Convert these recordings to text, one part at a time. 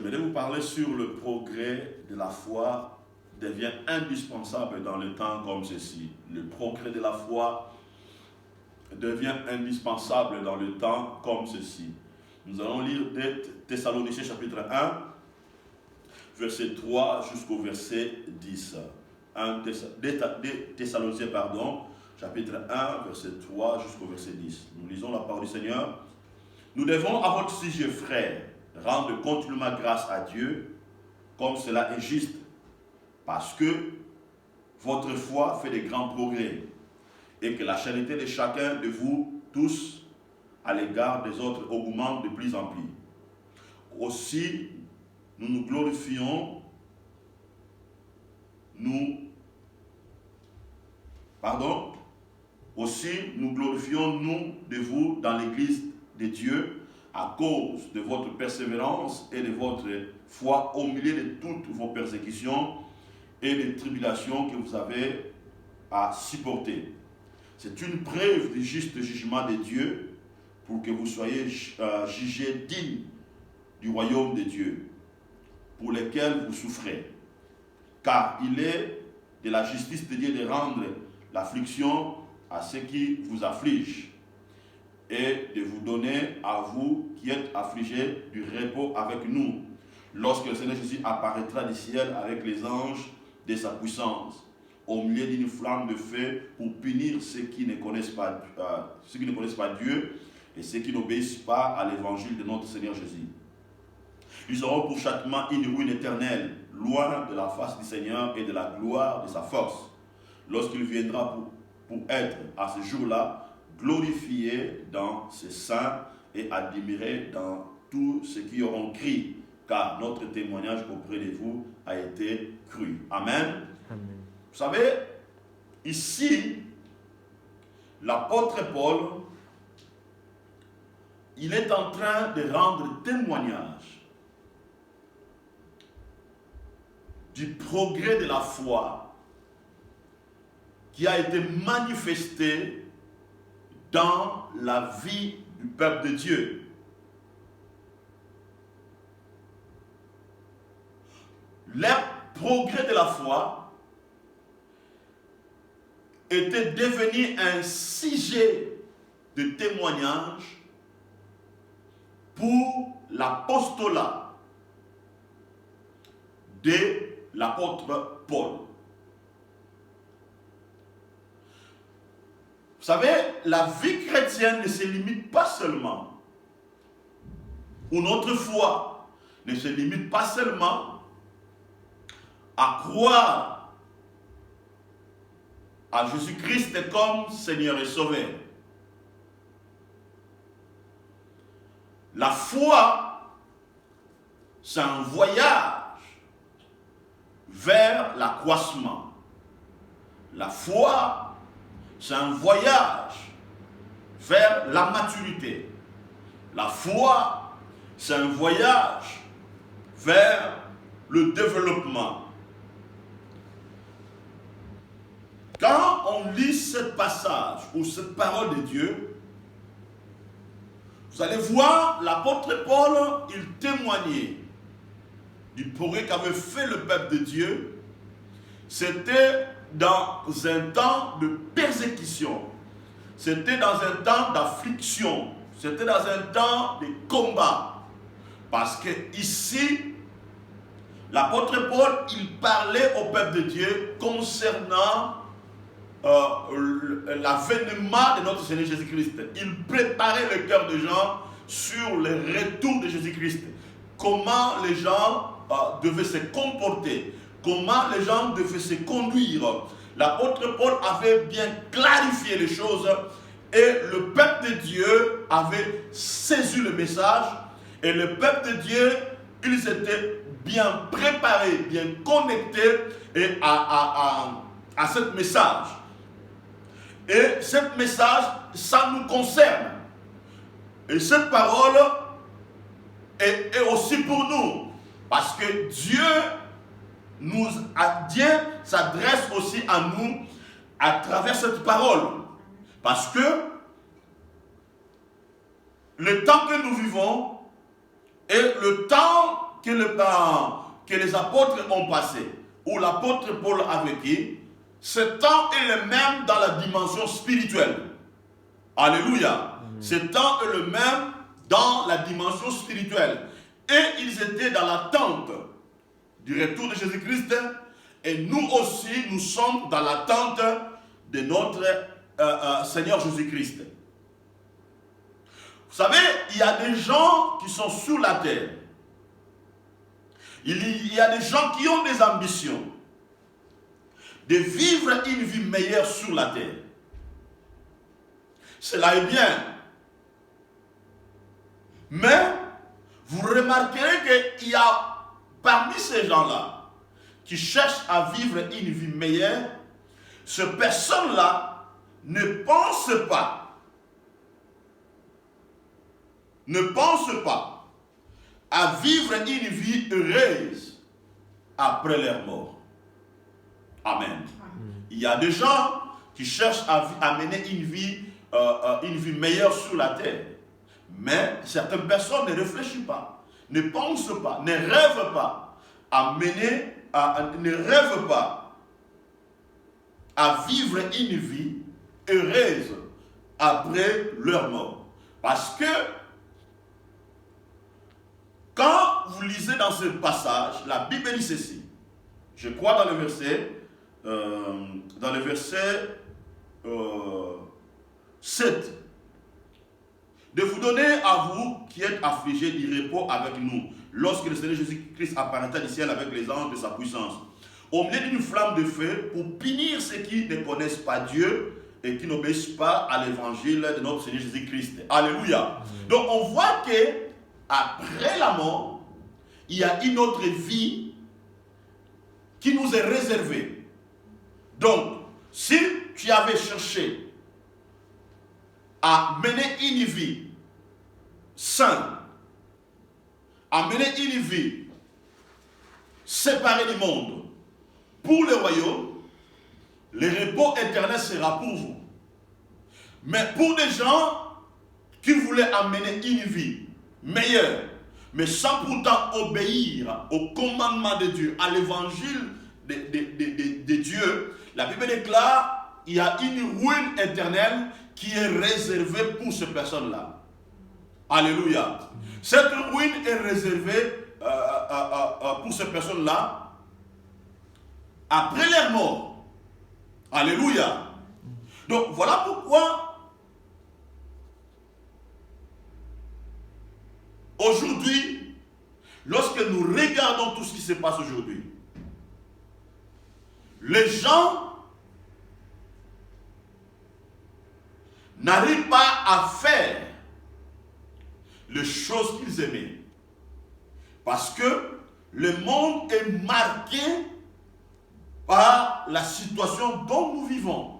j'aimerais vous parler sur le progrès de la foi devient indispensable dans le temps comme ceci. Le progrès de la foi devient indispensable dans le temps comme ceci. Nous allons lire des Thessaloniciens chapitre 1, verset 3 jusqu'au verset 10. Des Thessaloniciens, chapitre 1, verset 3 jusqu'au verset 10. Nous lisons la parole du Seigneur. Nous devons, à votre sujet, frères, rendre continuellement grâce à Dieu, comme cela est juste, parce que votre foi fait de grands progrès, et que la charité de chacun de vous tous à l'égard des autres augmente de plus en plus. Aussi, nous nous glorifions, nous de vous dans l'église de Dieu à cause de votre persévérance et de votre foi au milieu de toutes vos persécutions et des tribulations que vous avez à supporter. C'est une preuve du juste jugement de Dieu pour que vous soyez jugés dignes du royaume de Dieu pour lequel vous souffrez. Car il est de la justice de Dieu de rendre l'affliction à ceux qui vous affligent et de vous donner à vous qui êtes affligés du repos avec nous, lorsque le Seigneur Jésus apparaîtra du ciel avec les anges de sa puissance, au milieu d'une flamme de feu pour punir ceux qui ne connaissent pas Dieu et ceux qui n'obéissent pas à l'évangile de notre Seigneur Jésus. Ils auront pour châtiment une ruine éternelle, loin de la face du Seigneur et de la gloire de sa force, lorsqu'il viendra pour être à ce jour-là glorifié dans ses saints et admiré dans tous ceux qui auront crié, car notre témoignage auprès de vous a été cru. Amen. Amen. Vous savez, ici, l'apôtre Paul, il est en train de rendre témoignage du progrès de la foi qui a été manifesté dans la vie du peuple de Dieu. Le progrès de la foi était devenu un sujet de témoignage pour l'apostolat de l'apôtre Paul. Vous savez, la vie chrétienne ne se limite pas seulement, ou notre foi ne se limite pas seulement à croire à Jésus-Christ comme Seigneur et Sauveur. La foi, c'est un voyage vers l'accroissement. La foi, c'est un voyage vers la maturité. La foi, c'est un voyage vers le développement. Quand on lit ce passage ou cette parole de Dieu, vous allez voir l'apôtre Paul, il témoignait du progrès qu'avait fait le peuple de Dieu. C'était dans un temps de persécution, c'était dans un temps d'affliction, c'était dans un temps de combat. Parce que ici, l'apôtre Paul, il parlait au peuple de Dieu concernant l'avènement de notre Seigneur Jésus-Christ. Il préparait le cœur des gens sur le retour de Jésus-Christ. Comment les gens devaient se comporter, comment les gens devaient se conduire. L'apôtre Paul avait bien clarifié les choses et le peuple de Dieu avait saisi le message et le peuple de Dieu, ils étaient bien préparés, bien connectés et à ce message. Et ce message, ça nous concerne. Et cette parole est aussi pour nous. Parce que Dieu s'adresse aussi à nous à travers cette parole. Parce que le temps que nous vivons est le temps que les apôtres ont passé, ou l'apôtre Paul a vécu, ce temps est le même dans la dimension spirituelle. Alléluia. Ce temps est le même dans la dimension spirituelle. Et ils étaient dans l'attente du retour de Jésus-Christ. Et nous aussi, nous sommes dans l'attente de notre Seigneur Jésus-Christ. Vous savez, il y a des gens qui sont sur la terre. Il y a des gens qui ont des ambitions de vivre une vie meilleure sur la terre. Cela est bien. Mais vous remarquerez qu'il y a parmi ces gens-là qui cherchent à vivre une vie meilleure, ces personnes-là ne pensent pas à vivre une vie heureuse après leur mort. Amen. Il y a des gens qui cherchent à mener une vie meilleure sur la terre. Mais certaines personnes ne réfléchissent pas, ne pensent pas, ne rêvent pas à vivre une vie heureuse après leur mort. Parce que quand vous lisez dans ce passage, la Bible dit ceci. Je crois dans le verset 7. De vous donner à vous qui êtes affligés du repos avec nous, lorsque le Seigneur Jésus-Christ apparaîtra du ciel avec les anges de sa puissance, au milieu d'une flamme de feu, pour punir ceux qui ne connaissent pas Dieu et qui n'obéissent pas à l'évangile de notre Seigneur Jésus-Christ. Alléluia. Donc on voit que après la mort, il y a une autre vie qui nous est réservée. Donc, si tu avais cherché à mener une vie sainte, à mener une vie séparée du monde pour le royaume, le repos éternel sera pour vous. Mais pour des gens qui voulaient amener une vie meilleure, mais sans pourtant obéir au commandement de Dieu, à l'évangile de Dieu, la Bible déclare qu'il y a une ruine éternelle qui est réservée pour ces personnes-là. Alléluia. Cette ruine est réservée pour ces personnes-là après leur mort. Alléluia. Donc voilà pourquoi aujourd'hui, lorsque nous regardons tout ce qui se passe aujourd'hui, les gens n'arrivent pas à faire les choses qu'ils aimaient. Parce que le monde est marqué par la situation dont nous vivons.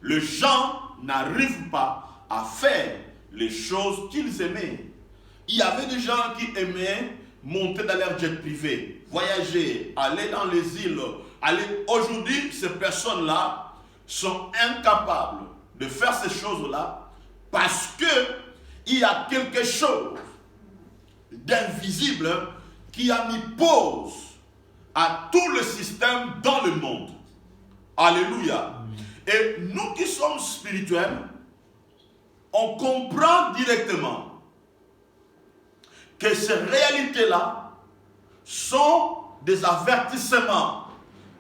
Les gens n'arrivent pas à faire les choses qu'ils aimaient. Il y avait des gens qui aimaient monter dans leur jet privé, voyager, aller dans les îles. Aujourd'hui, ces personnes-là sont incapables de faire ces choses-là parce qu'il y a quelque chose d'invisible qui a mis pause à tout le système dans le monde. Alléluia. Et nous qui sommes spirituels, on comprend directement que ces réalités-là sont des avertissements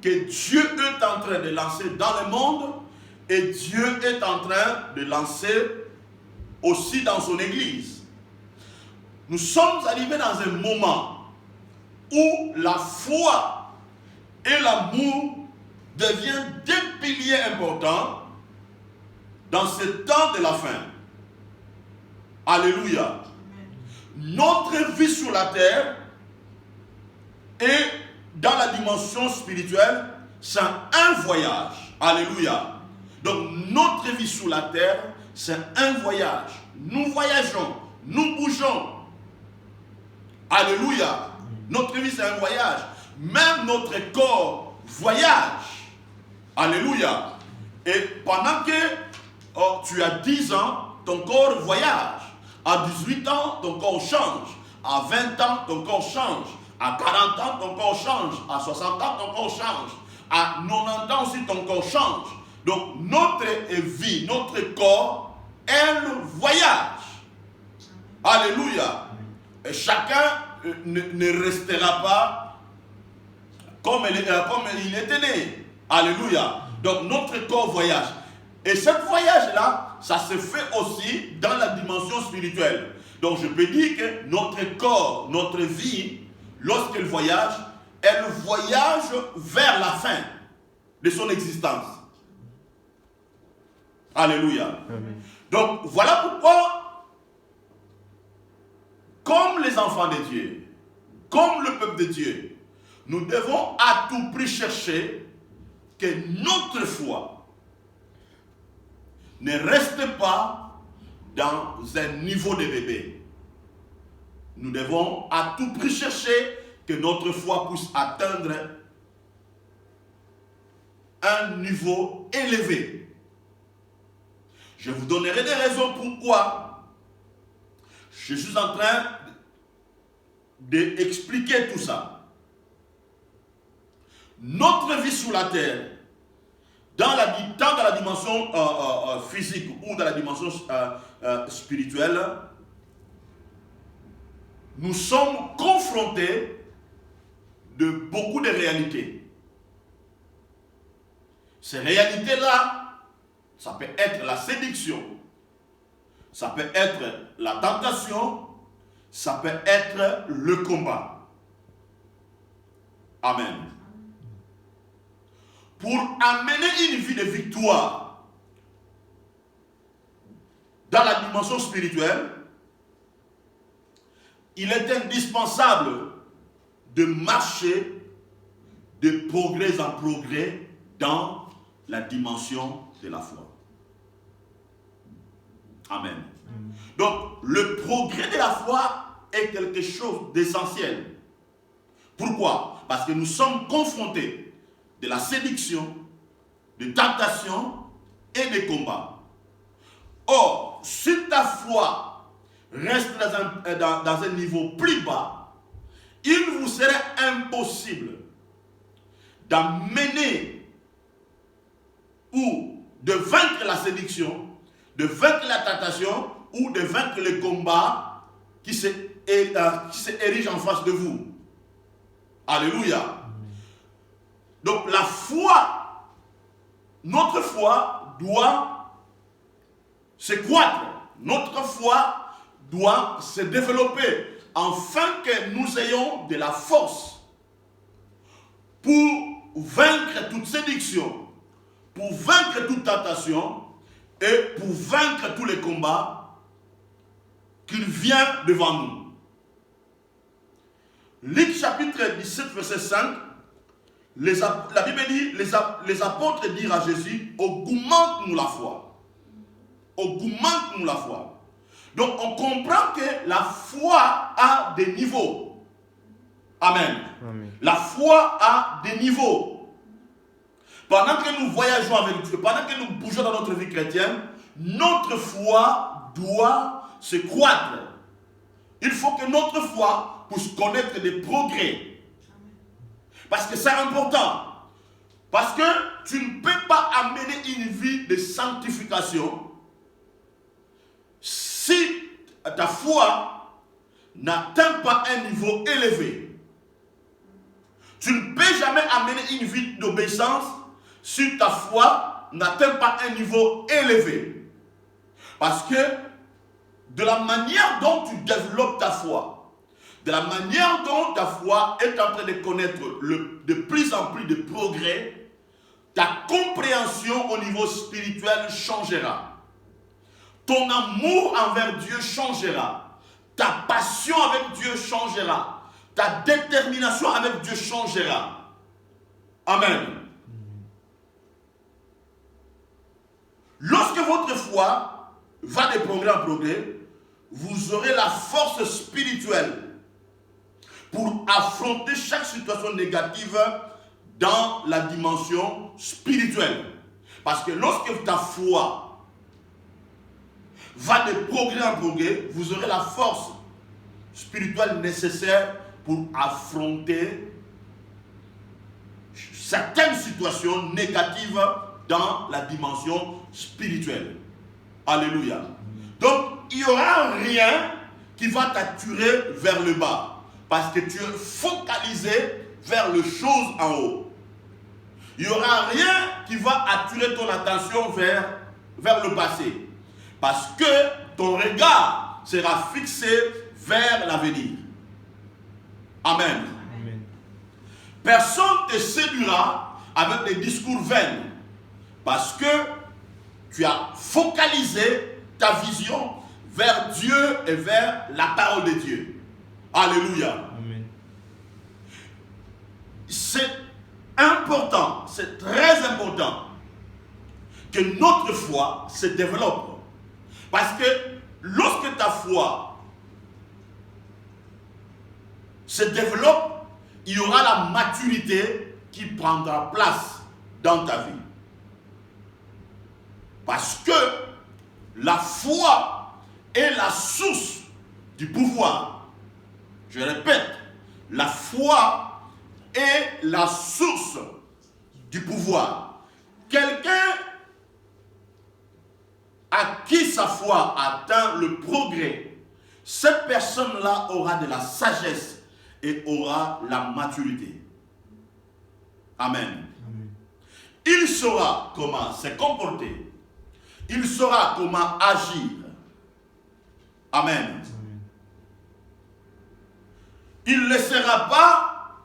que Dieu est en train de lancer dans le monde et Dieu est en train de lancer aussi dans son Église. Nous sommes arrivés dans un moment où la foi et l'amour deviennent deux piliers importants dans ce temps de la fin. Alléluia. Notre vie sur la terre et dans la dimension spirituelle, c'est un voyage. Alléluia. Donc notre vie sur la terre, c'est un voyage. Nous voyageons, nous bougeons. Alléluia. Notre vie, c'est un voyage. Même notre corps voyage. Alléluia. Et pendant que tu as 10 ans, ton corps voyage. À 18 ans, ton corps change. À 20 ans, ton corps change. À 40 ans, ton corps change. À 60 ans, ton corps change. À 90 ans aussi, ton corps change. Donc, notre vie, notre corps, elle voyage. Alléluia. Et chacun ne restera pas comme il était né. Alléluia. Donc, notre corps voyage. Et ce voyage-là, ça se fait aussi dans la dimension spirituelle. Donc, je peux dire que notre corps, notre vie, lorsqu'elle voyage vers la fin de son existence. Alléluia. Amen. Donc, voilà pourquoi, comme les enfants de Dieu, comme le peuple de Dieu, nous devons à tout prix chercher que notre foi ne reste pas dans un niveau de bébé. Nous devons à tout prix chercher que notre foi puisse atteindre un niveau élevé. Je vous donnerai des raisons pourquoi je suis en train d'expliquer tout ça. Notre vie sur la terre, tant dans la dimension physique ou dans la dimension spirituelle, nous sommes confrontés de beaucoup de réalités. Ces réalités-là, ça peut être la séduction, ça peut être la tentation, ça peut être le combat. Amen. Pour amener une vie de victoire dans la dimension spirituelle, il est indispensable de marcher de progrès en progrès dans la dimension de la foi. Amen. Donc, le progrès de la foi est quelque chose d'essentiel. Pourquoi? Parce que nous sommes confrontés de la séduction, de tentation et de combat. Or, si ta foi reste dans un niveau plus bas, il vous serait impossible d'amener ou de vaincre la séduction, de vaincre la tentation ou de vaincre le combat qui se érige en face de vous. Alléluia. Donc la foi, notre foi doit se croître. Notre foi doit se développer afin que nous ayons de la force pour vaincre toute séduction, pour vaincre toute tentation et pour vaincre tous les combats qu'il vient devant nous. Luc chapitre 17 verset 5, la Bible dit, les apôtres dirent à Jésus, augmente-nous la foi. Augmente-nous la foi. Donc on comprend que la foi a des niveaux. Amen. Amen. La foi a des niveaux. Pendant que nous voyageons avec Dieu, pendant que nous bougeons dans notre vie chrétienne, notre foi doit se croître. Il faut que notre foi puisse connaître des progrès. Parce que c'est important. Parce que tu ne peux pas amener une vie de sanctification si ta foi n'atteint pas un niveau élevé. Tu ne peux jamais amener une vie d'obéissance si ta foi n'atteint pas un niveau élevé. Parce que de la manière dont tu développes ta foi, de la manière dont ta foi est en train de connaître de plus en plus de progrès, ta compréhension au niveau spirituel changera. Ton amour envers Dieu changera. Ta passion avec Dieu changera. Ta détermination avec Dieu changera. Amen. Lorsque votre foi va de progrès en progrès, vous aurez la force spirituelle pour affronter chaque situation négative dans la dimension spirituelle. Parce que lorsque ta foi va de progrès en progrès, vous aurez la force spirituelle nécessaire pour affronter certaines situations négatives dans la dimension spirituelle. Alléluia. Donc, il n'y aura rien qui va t'attirer vers le bas, parce que tu es focalisé vers les choses en haut. Il n'y aura rien qui va attirer ton attention vers le passé, parce que ton regard sera fixé vers l'avenir. Amen. Amen. Personne ne te séduira avec des discours vains, parce que tu as focalisé ta vision vers Dieu et vers la parole de Dieu. Alléluia. Amen. C'est important, c'est très important que notre foi se développe. Parce que lorsque ta foi se développe, il y aura la maturité qui prendra place dans ta vie. Parce que la foi est la source du pouvoir. Je répète, la foi est la source du pouvoir. Quelqu'un à qui sa foi atteint le progrès, cette personne-là aura de la sagesse et aura la maturité. Amen. Amen. Il saura comment se comporter. Il saura comment agir. Amen. Amen. Il ne laissera pas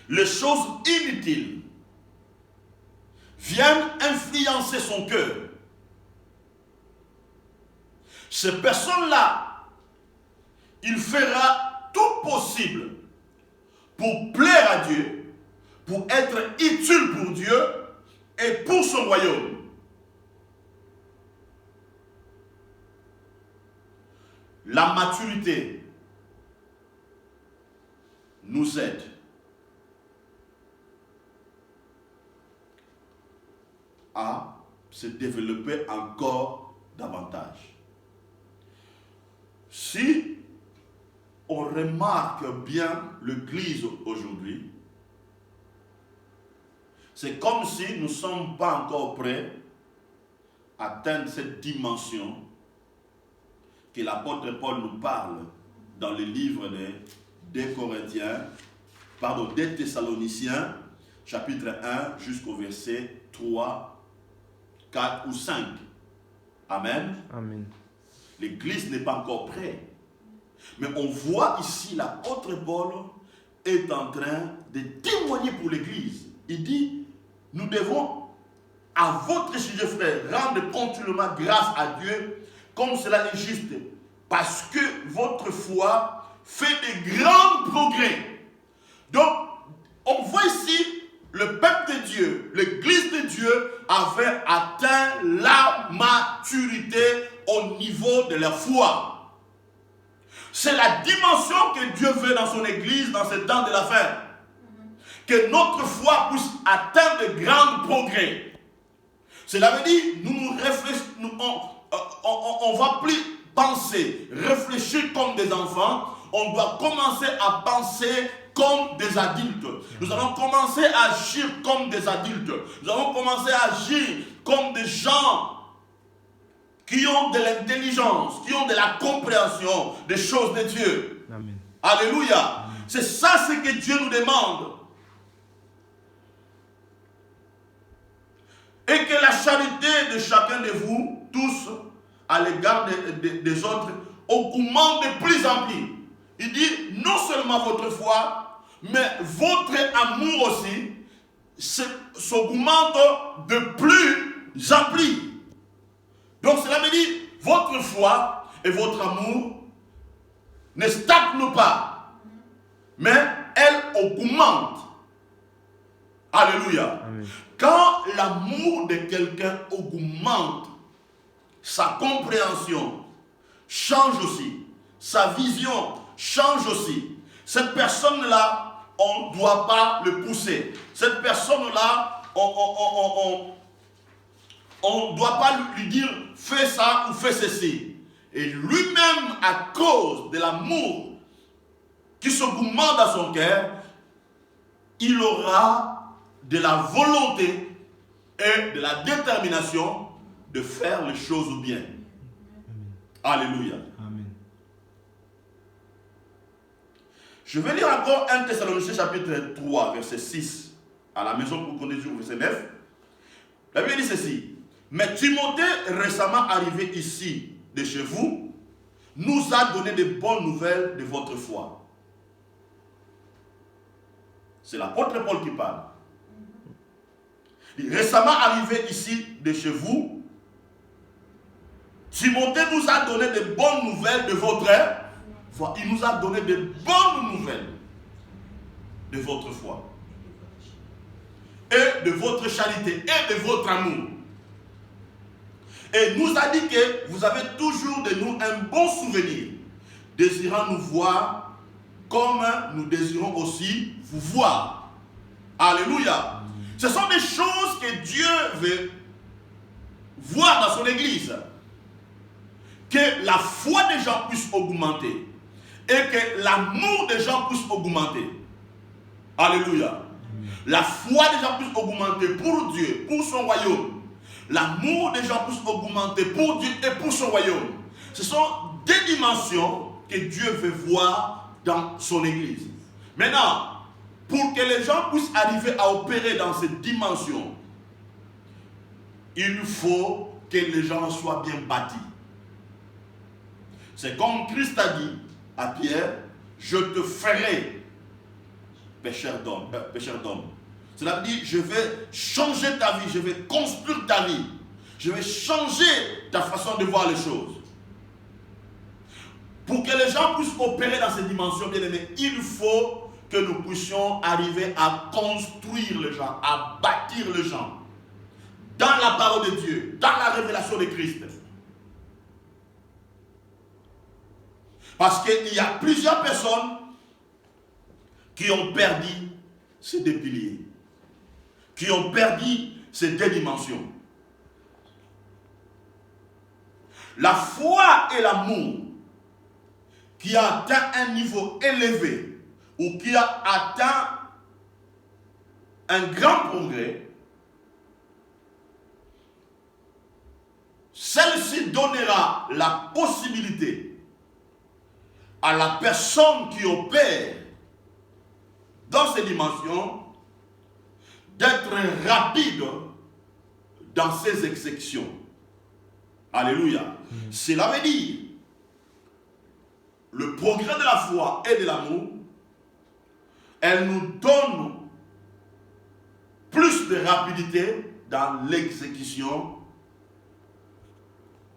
les choses inutiles viennent influencer son cœur. Ces personnes-là, il fera tout possible pour plaire à Dieu, pour être utile pour Dieu et pour son royaume. La maturité nous aide à se développer encore davantage. Si on remarque bien l'Église aujourd'hui, c'est comme si nous ne sommes pas encore prêts à atteindre cette dimension que l'apôtre Paul nous parle dans le livre des Thessaloniciens, chapitre 1, jusqu'au verset 3, 4 ou 5. Amen. Amen. L'Église n'est pas encore prête. Mais on voit ici l'apôtre Paul est en train de témoigner pour l'Église. Il dit, nous devons, à votre sujet, frère, rendre continuellement grâce à Dieu, comme cela est juste, parce que votre foi fait de grands progrès. Donc, on voit ici, le peuple de Dieu, l'Église de Dieu, avait atteint la maturité au niveau de la foi. C'est la dimension que Dieu veut dans son Église, dans ce temps de la fin. Que notre foi puisse atteindre de grands progrès. Cela veut dire, on ne va plus penser, réfléchir comme des enfants. On doit commencer à penser comme des adultes. Nous allons commencer à agir comme des adultes. Nous allons commencer à agir comme des gens qui ont de l'intelligence, qui ont de la compréhension des choses de Dieu. Amen. Alléluia. Amen. C'est ça ce que Dieu nous demande. Et que la charité de chacun de vous, tous, à l'égard des autres, augmente de plus en plus. Il dit, non seulement votre foi, mais votre amour aussi, s'augmente de plus en plus. Donc cela veut dire, votre foi et votre amour ne stagnent pas, mais elles augmentent. Alléluia. Amen. Quand l'amour de quelqu'un augmente, sa compréhension change aussi, sa vision change aussi. Cette personne-là, on ne doit pas le pousser. Cette personne-là, on ne doit pas lui dire fais ça ou fais ceci. Et lui-même, à cause de l'amour qui s'augmente dans son cœur, il aura de la volonté et de la détermination de faire les choses bien. Amen. Alléluia. Amen. Je vais lire encore 1 Thessaloniciens chapitre 3, verset 6, à la maison pour qu'on dise au verset 9. La Bible dit ceci. Mais Timothée, récemment arrivé ici de chez vous, nous a donné de bonnes nouvelles de votre foi. C'est l'apôtre Paul qui parle. Récemment arrivé ici de chez vous, Timothée nous a donné de bonnes nouvelles de votre foi. Il nous a donné de bonnes nouvelles de votre foi. Et de votre charité et de votre amour. Et nous a dit que vous avez toujours de nous un bon souvenir, désirant nous voir comme nous désirons aussi vous voir. Alléluia. Ce sont des choses que Dieu veut voir dans son église. Que la foi des gens puisse augmenter. Et que l'amour des gens puisse augmenter. Alléluia. La foi des gens puisse augmenter pour Dieu, pour son royaume. L'amour des gens puisse augmenter pour Dieu et pour son royaume. Ce sont des dimensions que Dieu veut voir dans son église. Maintenant, pour que les gens puissent arriver à opérer dans cette dimension, il faut que les gens soient bien bâtis. C'est comme Christ a dit à Pierre, je te ferai pécheur d'homme. Cela veut dire, je vais changer ta vie, je vais construire ta vie, je vais changer ta façon de voir les choses. Pour que les gens puissent opérer dans ces dimensions, bien aimés, il faut que nous puissions arriver à construire les gens, à bâtir les gens dans la parole de Dieu, dans la révélation de Christ. Parce qu'il y a plusieurs personnes qui ont perdu ces deux piliers, qui ont perdu ces deux dimensions. La foi et l'amour qui a atteint un niveau élevé ou qui a atteint un grand progrès, celle-ci donnera la possibilité à la personne qui opère dans ces dimensions d'être rapide dans ses exécutions. Alléluia. Cela veut dire le progrès de la foi et de l'amour, elle nous donne plus de rapidité dans l'exécution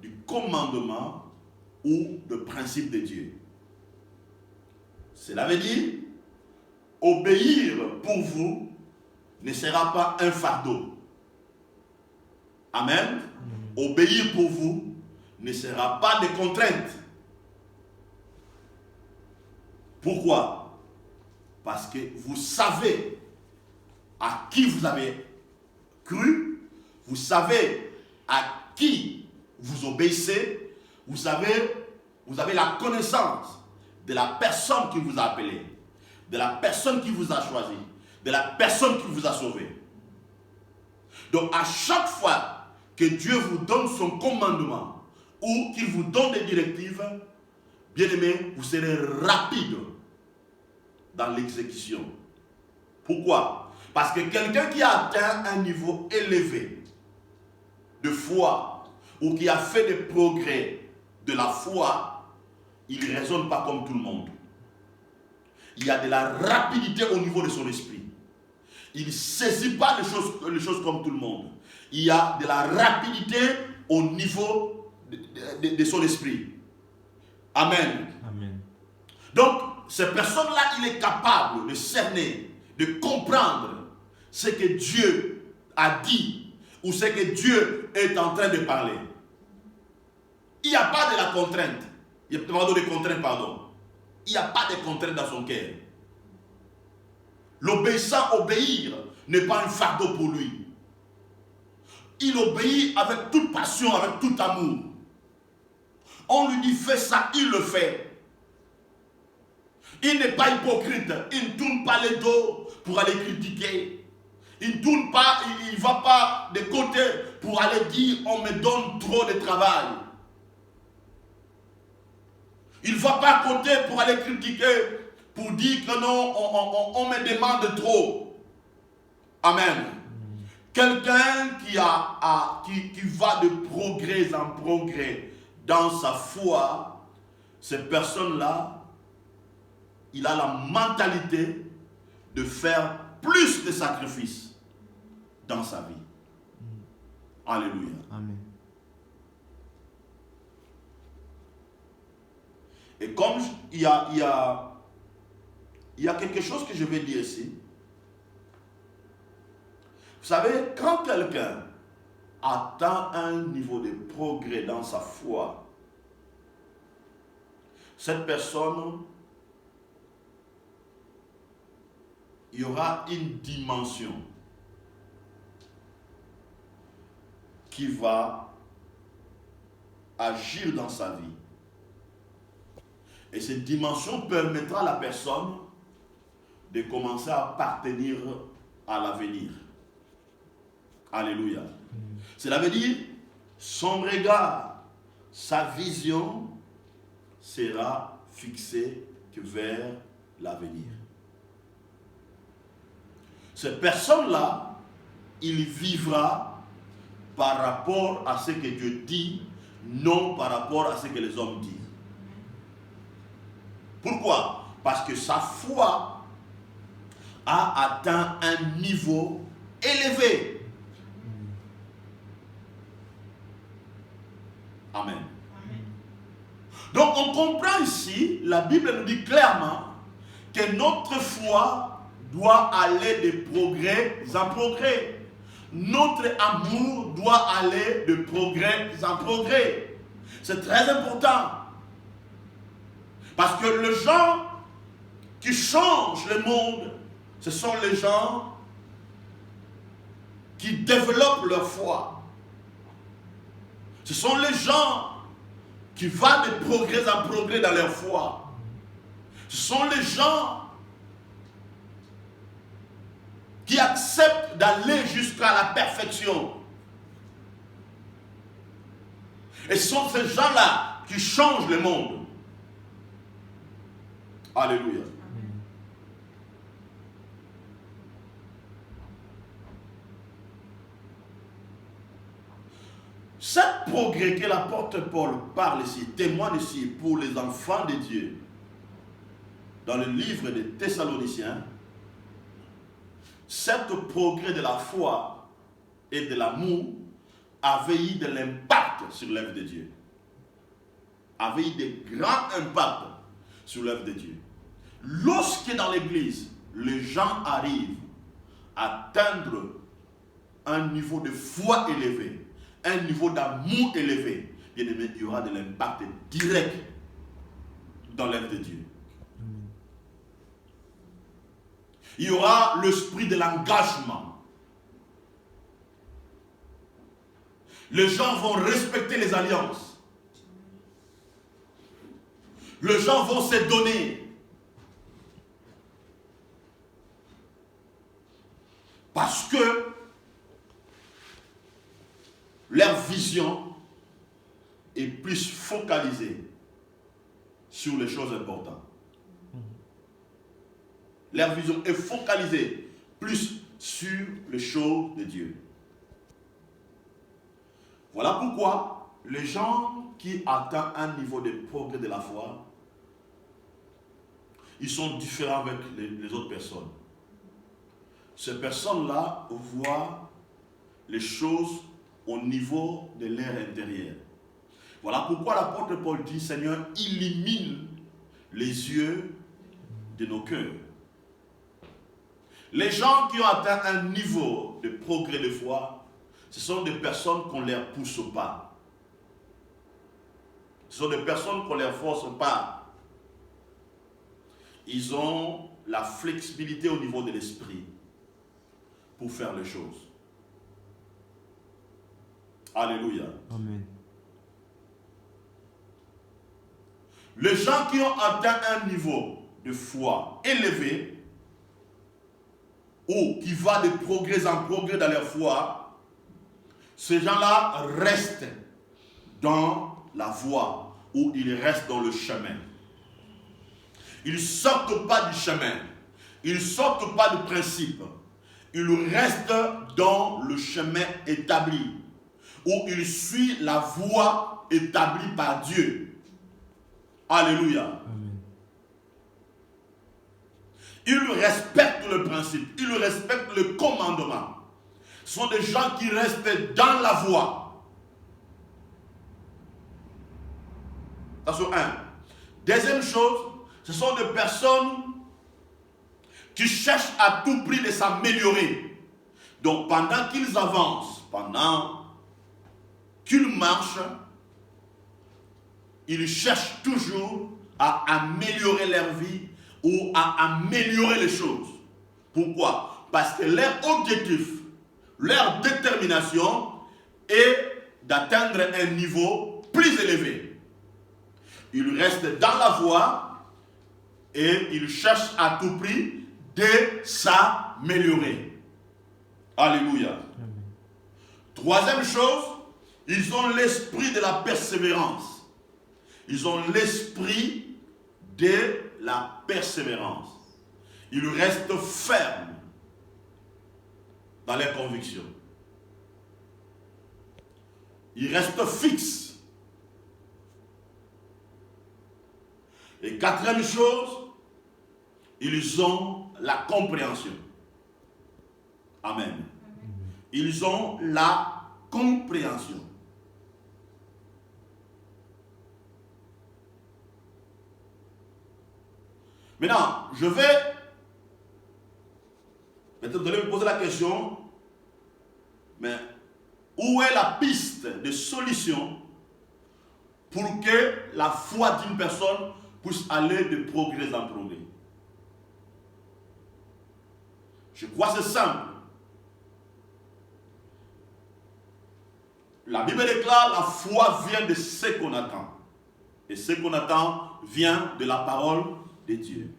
du commandement ou de principe de Dieu. Cela veut dire, obéir pour vous ne sera pas un fardeau. Amen. Obéir pour vous ne sera pas des contraintes. Pourquoi? Parce que vous savez à qui vous avez cru, vous savez à qui vous obéissez, vous avez la connaissance de la personne qui vous a appelé, de la personne qui vous a choisi, de la personne qui vous a sauvé. Donc à chaque fois que Dieu vous donne son commandement ou qu'il vous donne des directives, bien aimé, vous serez rapide dans l'exécution. Pourquoi? Parce que quelqu'un qui a atteint un niveau élevé de foi ou qui a fait des progrès de la foi, il ne raisonne pas comme tout le monde. Il y a de la rapidité au niveau de son esprit. Il ne saisit pas les choses comme tout le monde. Il y a de la rapidité au niveau de son esprit. Amen. Amen. Donc, cette personne-là, il est capable de cerner, de comprendre ce que Dieu a dit ou ce que Dieu est en train de parler. Il n'y a pas de la contrainte. Il n'y a pas de contrainte, pardon. Il n'y a pas de contrainte dans son cœur. L'obéissant, obéir, n'est pas un fardeau pour lui. Il obéit avec toute passion, avec tout amour. On lui dit fais ça, il le fait. Il n'est pas hypocrite. Il ne tourne pas le dos pour aller critiquer. Il ne tourne pas, il ne va pas de côté pour aller dire on me donne trop de travail. Il ne va pas à côté pour aller critiquer, pour dire que non, on me demande trop. Amen. Quelqu'un qui va de progrès en progrès dans sa foi, cette personne-là, il a la mentalité de faire plus de sacrifices dans sa vie. Alléluia. Amen. Et comme il y a quelque chose que je vais dire ici. Vous savez, quand quelqu'un atteint un niveau de progrès dans sa foi, cette personne, il y aura une dimension qui va agir dans sa vie. Et cette dimension permettra à la personne de commencer à appartenir à l'avenir. Alléluia. Cela veut dire, son regard, sa vision sera fixée que vers l'avenir. Cette personne-là, il vivra par rapport à ce que Dieu dit, non par rapport à ce que les hommes disent. Pourquoi? Parce que sa foi a atteint un niveau élevé. Amen. Donc on comprend ici, la Bible nous dit clairement que notre foi doit aller de progrès en progrès. Notre amour doit aller de progrès en progrès. C'est très important. Parce que les gens qui changent le monde, ce sont les gens qui développent leur foi. Ce sont les gens qui vont de progrès en progrès dans leur foi. Ce sont les gens qui acceptent d'aller jusqu'à la perfection. Et ce sont ces gens-là qui changent le monde. Alléluia. Cet progrès que l'apôtre Paul parle ici, témoigne ici pour les enfants de Dieu, dans le livre des Thessaloniciens, cet progrès de la foi et de l'amour avait eu de l'impact sur l'œuvre de Dieu. Avait eu de grands impacts sur l'œuvre de Dieu. Lorsque dans l'église, les gens arrivent à atteindre un niveau de foi élevé, un niveau d'amour élevé, bien aimé, il y aura de l'impact direct dans l'œuvre de Dieu. Il y aura l'esprit de l'engagement. Les gens vont respecter les alliances. Les gens vont se donner. Parce que leur vision est plus focalisée sur les choses importantes. Leur vision est focalisée plus sur les choses de Dieu. Voilà pourquoi les gens qui atteignent un niveau de progrès de la foi, ils sont différents avec les autres personnes. Ces personnes-là voient les choses au niveau de leur intérieur. Voilà pourquoi l'apôtre Paul dit, Seigneur, illumine les yeux de nos cœurs. Les gens qui ont atteint un niveau de progrès de foi, ce sont des personnes qu'on ne leur pousse pas. Ce sont des personnes qu'on ne leur force pas. Ils ont la flexibilité au niveau de l'esprit pour faire les choses. Alléluia. Amen. Les gens qui ont atteint un niveau de foi élevée, ou qui va de progrès en progrès dans leur foi, ces gens-là restent dans la voie, ou ils restent dans le chemin. Ils ne sortent pas du chemin, ils ne sortent pas du principe, ils restent dans le chemin établi, où ils suivent la voie établie par Dieu. Alléluia. Amen. Ils respectent le principe, ils respectent le commandement. Ce sont des gens qui restent dans la voie. Ça c'est un. Deuxième chose, ce sont des personnes qui cherchent à tout prix de s'améliorer. Donc pendant qu'ils avancent, pendant qu'ils marchent, ils cherchent toujours à améliorer leur vie ou à améliorer les choses. Pourquoi? Parce que leur objectif, leur détermination est d'atteindre un niveau plus élevé. Ils restent dans la voie et ils cherchent à tout prix de s'améliorer. Alléluia. Amen. Troisième chose, ils ont l'esprit de la persévérance. Ils ont l'esprit de la persévérance. Ils restent fermes dans leurs convictions. Ils restent fixes. Et quatrième chose, ils ont la compréhension. Amen. Ils ont la compréhension. Maintenant, Maintenant, vous allez me poser la question, mais où est la piste de solution pour que la foi d'une personne puisse aller de progrès en progrès? Je crois que c'est simple. La Bible déclare la foi vient de ce qu'on attend. Et ce qu'on attend vient de la parole de Dieu.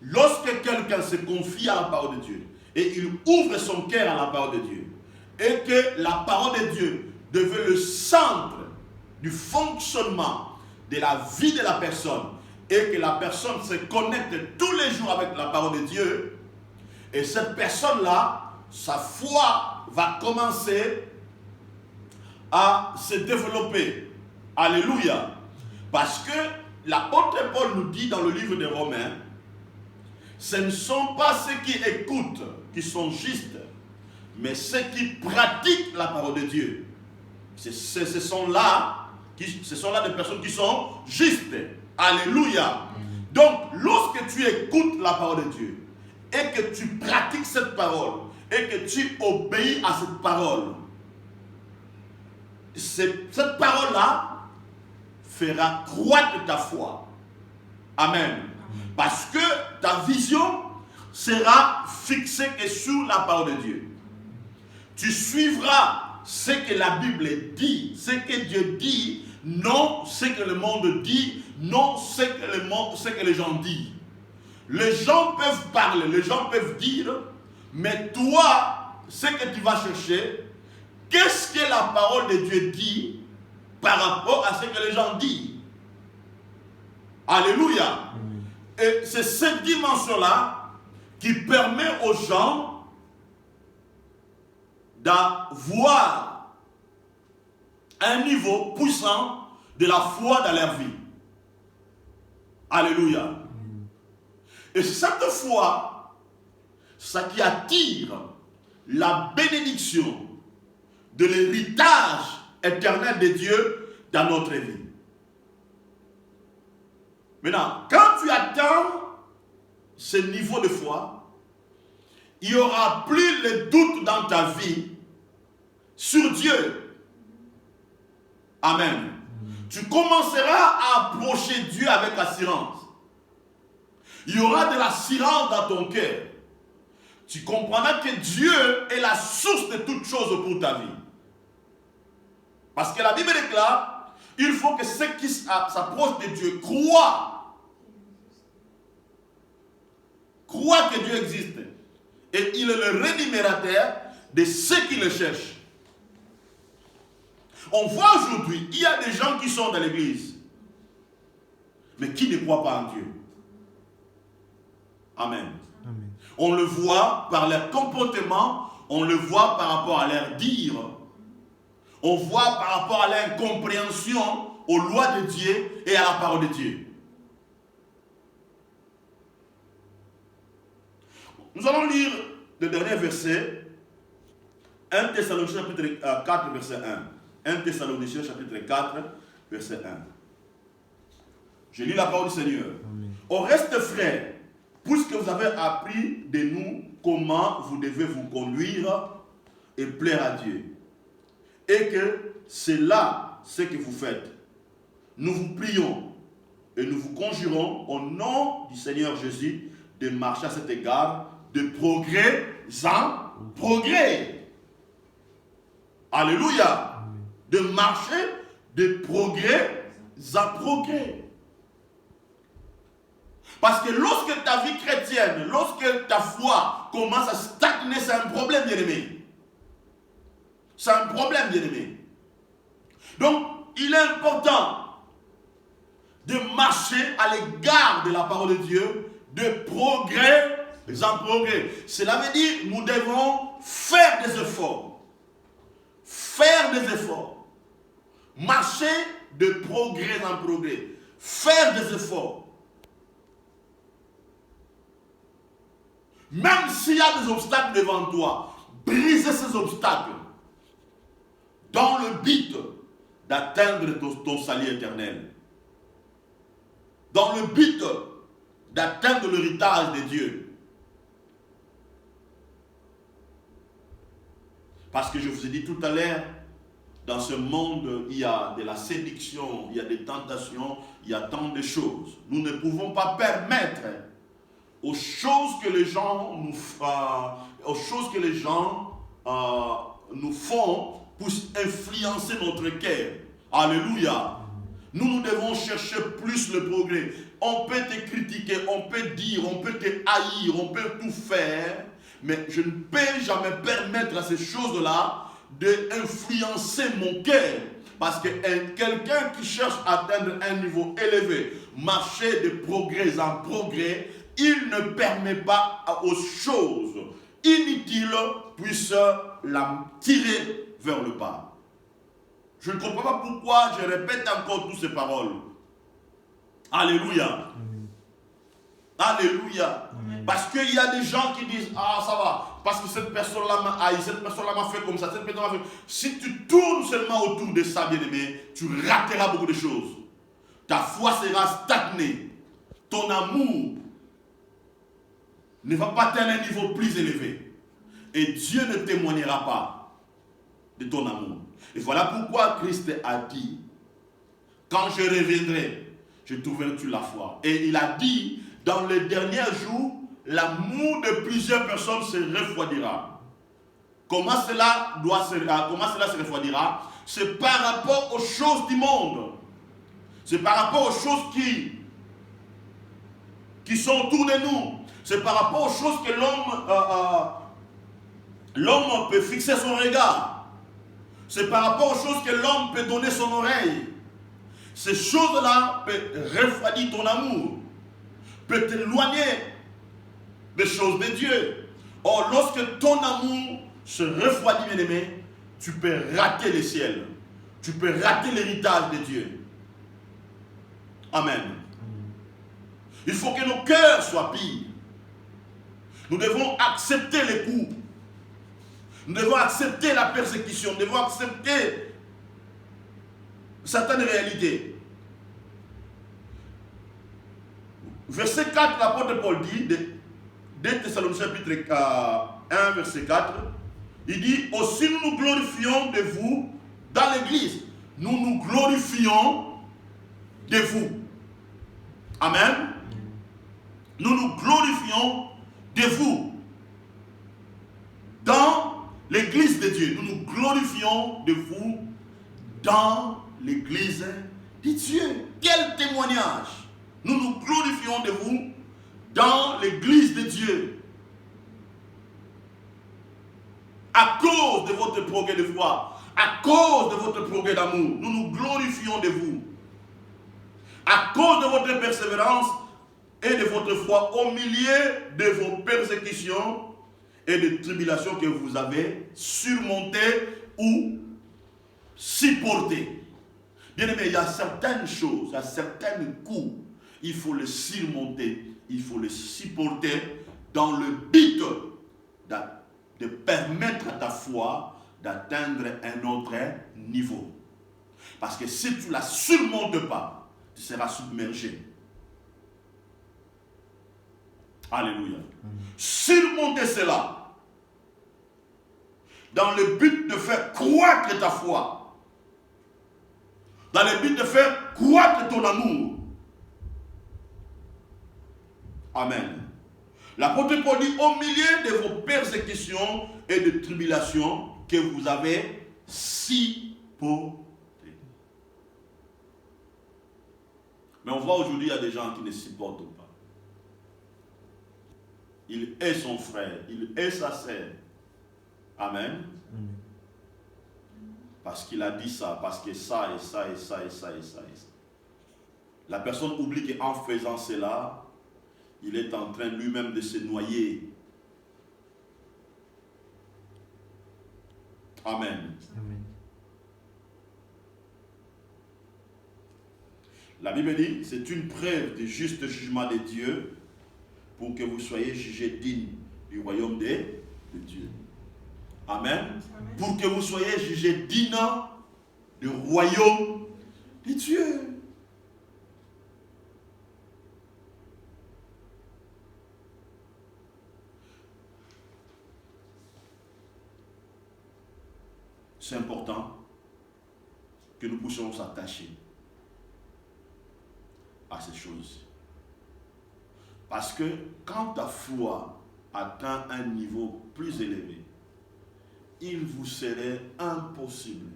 Lorsque quelqu'un se confie à la parole de Dieu et il ouvre son cœur à la parole de Dieu et que la parole de Dieu devient le centre du fonctionnement de la vie de la personne et que la personne se connecte tous les jours avec la parole de Dieu, et cette personne-là, sa foi va commencer à se développer. Alléluia. Parce que l'apôtre Paul nous dit dans le livre des Romains, ce ne sont pas ceux qui écoutent qui sont justes, mais ceux qui pratiquent la parole de Dieu. Ce sont là des personnes qui sont justes. Alléluia. Donc, lorsque tu écoutes la parole de Dieu et que tu pratiques cette parole et que tu obéis à cette parole, cette parole-là fera croître ta foi. Amen. Parce que ta vision sera fixée que sur la parole de Dieu. Tu suivras ce que la Bible dit, ce que Dieu dit, non ce que le monde dit, non ce que les gens disent. Les gens peuvent parler, les gens peuvent dire, mais toi, ce que tu vas chercher, qu'est-ce que la parole de Dieu dit par rapport à ce que les gens disent? Alléluia. Et c'est cette dimension-là qui permet aux gens d'avoir un niveau puissant de la foi dans leur vie. Alléluia. Et cette foi, ça qui attire la bénédiction de l'héritage éternel de Dieu dans notre vie. Maintenant, quand tu atteins ce niveau de foi, il n'y aura plus le doute dans ta vie sur Dieu. Amen. Tu commenceras à approcher Dieu avec assurance. Il y aura de l'assurance dans ton cœur. Tu comprendras que Dieu est la source de toutes choses pour ta vie. Parce que la Bible déclare, il faut que ceux qui s'approchent de Dieu croient croient que Dieu existe. Et il est le rémunérateur de ceux qui le cherchent. On voit aujourd'hui, il y a des gens qui sont dans l'église, mais qui ne croient pas en Dieu. Amen. Amen. On le voit par leur comportement, on le voit par rapport à leur dire, on voit par rapport à leur compréhension aux lois de Dieu et à la parole de Dieu. Nous allons lire le dernier verset, 1 Thessaloniciens chapitre 4, verset 1. 1 Thessaloniciens chapitre 4, verset 1. Je lis la parole du Seigneur. Amen. Au reste, frères, puisque vous avez appris de nous comment vous devez vous conduire et plaire à Dieu, et que c'est là ce que vous faites, nous vous prions et nous vous conjurons au nom du Seigneur Jésus de marcher à cet égard de progrès en progrès. Alléluia. Amen. De marcher de progrès en progrès. Parce que lorsque ta vie chrétienne, lorsque ta foi commence à stagner, c'est un problème, bien-aimé. C'est un problème, bien-aimé. Donc, il est important de marcher à l'égard de la parole de Dieu, de progrès en progrès. Cela veut dire que nous devons faire des efforts. Faire des efforts. Marcher de progrès en progrès. Faire des efforts. Même s'il y a des obstacles devant toi, briser ces obstacles dans le but d'atteindre ton salut éternel. Dans le but d'atteindre l'héritage de Dieu. Parce que je vous ai dit tout à l'heure, dans ce monde, il y a de la séduction, il y a des tentations, il y a tant de choses. Nous ne pouvons pas permettre aux choses que les gens nous font pour influencer notre cœur. Alléluia. Nous devons chercher plus le progrès. On peut te critiquer, on peut dire, on peut te haïr, on peut tout faire, mais je ne peux jamais permettre à ces choses-là d'influencer mon cœur. Parce que quelqu'un qui cherche à atteindre un niveau élevé, marcher de progrès en progrès, il ne permet pas aux choses inutiles puissent la tirer vers le bas. Je ne comprends pas pourquoi je répète encore toutes ces paroles. Alléluia. Amen. Alléluia. Amen. Parce qu'il y a des gens qui disent, ah ça va, parce que cette personne-là m'a haï, cette personne-là m'a fait comme ça, cette personne-là m'a fait... Si tu tournes seulement autour de ça, bien-aimé, tu rateras beaucoup de choses. Ta foi sera stagnée. Ton amour ne va pas atteindre un niveau plus élevé. Et Dieu ne témoignera pas de ton amour. Et voilà pourquoi Christ a dit, quand je reviendrai, je trouverai la foi. Et il a dit, dans les derniers jours, l'amour de plusieurs personnes se refroidira. Comment cela se refroidira? C'est par rapport aux choses du monde. C'est par rapport aux choses qui sont autour de nous. C'est par rapport aux choses que l'homme peut fixer son regard. C'est par rapport aux choses que l'homme peut donner son oreille. Ces choses-là peuvent refroidir ton amour, peut t'éloigner des choses de Dieu. Or, lorsque ton amour se refroidit, bien aimé, tu peux rater le ciel. Tu peux rater l'héritage de Dieu. Amen. Il faut que nos cœurs soient purs. Nous devons accepter les coups. Nous devons accepter la persécution. Nous devons accepter certaines réalités. Verset 4, l'apôtre Paul dit, 2 Thessaloniciens chapitre 1, verset 4, il dit, aussi nous nous glorifions de vous dans l'église. Nous nous glorifions de vous. Amen. Nous nous glorifions de vous dans l'église de Dieu. Nous nous glorifions de vous dans l'église de Dieu. Quel témoignage! Nous nous glorifions de vous dans l'église de Dieu, à cause de votre progrès de foi, à cause de votre progrès d'amour, nous nous glorifions de vous. À cause de votre persévérance et de votre foi au milieu de vos persécutions et de tribulations que vous avez surmontées ou supportées. Bien aimé, il y a certaines choses, il y a certains coups, il faut les surmonter, il faut les supporter dans le but de permettre à ta foi d'atteindre un autre niveau. Parce que si tu ne la surmontes pas, tu seras submergé. Alléluia. Surmonter cela dans le but de faire croître ta foi, dans le but de faire croître ton amour. Amen. L'apôtre Paul dit, au milieu de vos persécutions et de tribulations que vous avez supportées. Mais on voit aujourd'hui, il y a des gens qui ne supportent pas. Il est son frère, il est sa sœur. Amen. Parce qu'il a dit ça, parce que ça et ça et ça et ça et ça et ça. La personne oublie qu'en faisant cela, il est en train lui-même de se noyer. Amen. Amen. La Bible dit, c'est une preuve du juste jugement de Dieu pour que vous soyez jugés dignes du royaume de Dieu. Amen. Amen. Pour que vous soyez jugés dignes du royaume de Dieu. C'est important que nous puissions s'attacher à ces choses. Parce que quand ta foi atteint un niveau plus élevé, il vous serait impossible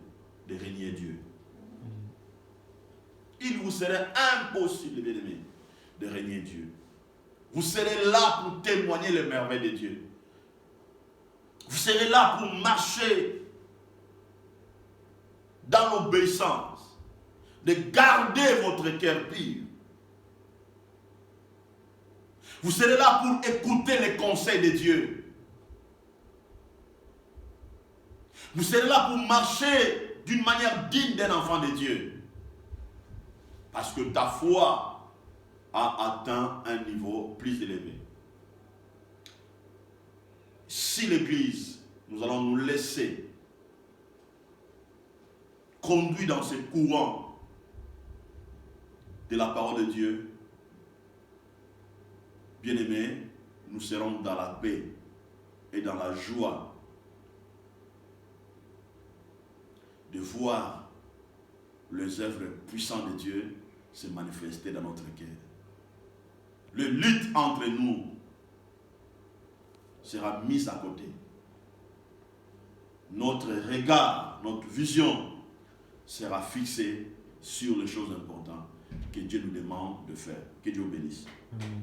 de régner Dieu. Il vous serait impossible, bien aimé, de régner Dieu. Vous serez là pour témoigner les merveilles de Dieu. Vous serez là pour marcher dans l'obéissance, de garder votre cœur pur. Vous serez là pour écouter les conseils de Dieu. Vous serez là pour marcher d'une manière digne d'un enfant de Dieu. Parce que ta foi a atteint un niveau plus élevé. Si l'Église, nous allons nous laisser conduire dans ce courant de la parole de Dieu, bien-aimés, nous serons dans la paix et dans la joie de voir les œuvres puissantes de Dieu se manifester dans notre cœur. Le lutte entre nous sera mise à côté. Notre regard, notre vision sera fixée sur les choses importantes que Dieu nous demande de faire. Que Dieu bénisse. Amen.